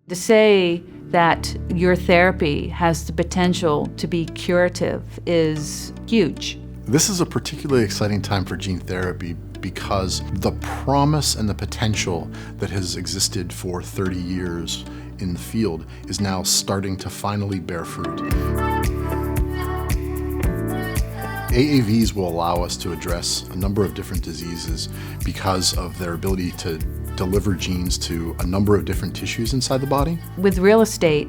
To say that your therapy has the potential to be curative is huge. This is a particularly exciting time for gene therapy because the promise and the potential that has existed for 30 years in the field is now starting to finally bear fruit. AAVs will allow us to address a number of different diseases because of their ability to deliver genes to a number of different tissues inside the body. With real estate,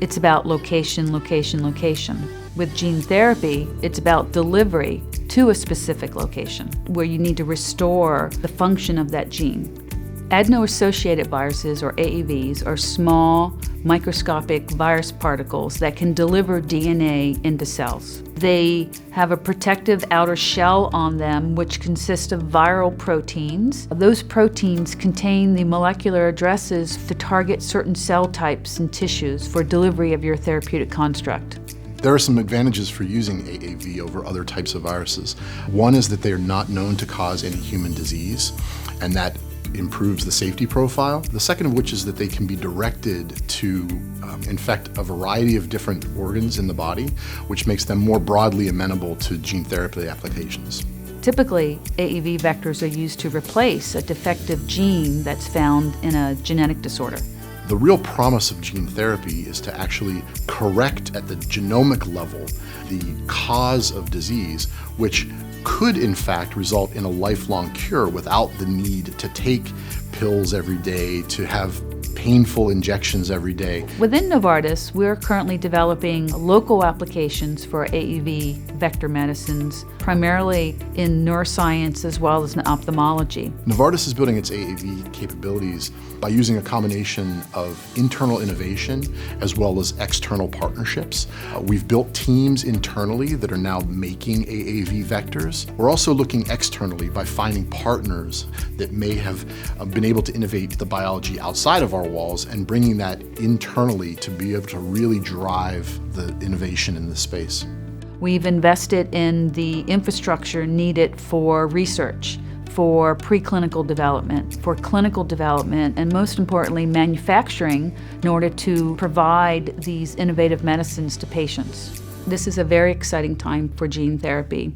it's about location, location, location. With gene therapy, it's about delivery to a specific location where you need to restore the function of that gene. Adeno-associated viruses, or AAVs, are small, microscopic virus particles that can deliver DNA into cells. They have a protective outer shell on them, which consists of viral proteins. Those proteins contain the molecular addresses to target certain cell types and tissues for delivery of your therapeutic construct. There are some advantages for using AAV over other types of viruses. One is that they are not known to cause any human disease, and that improves the safety profile. The second of which is that they can be directed to infect a variety of different organs in the body, which makes them more broadly amenable to gene therapy applications. Typically, AAV vectors are used to replace a defective gene that's found in a genetic disorder. The real promise of gene therapy is to actually correct at the genomic level the cause of disease, which could in fact result in a lifelong cure without the need to take pills every day, to have painful injections every day. Within Novartis, we're currently developing local applications for AAV vector medicines, primarily in neuroscience as well as in ophthalmology. Novartis is building its AAV capabilities by using a combination of internal innovation as well as external partnerships. We've built teams internally that are now making AAV vectors. We're also looking externally by finding partners that may have been able to innovate the biology outside of our walls and bringing that internally to be able to really drive the innovation in this space. We've invested in the infrastructure needed for research, for preclinical development, for clinical development, and most importantly, manufacturing in order to provide these innovative medicines to patients. This is a very exciting time for gene therapy.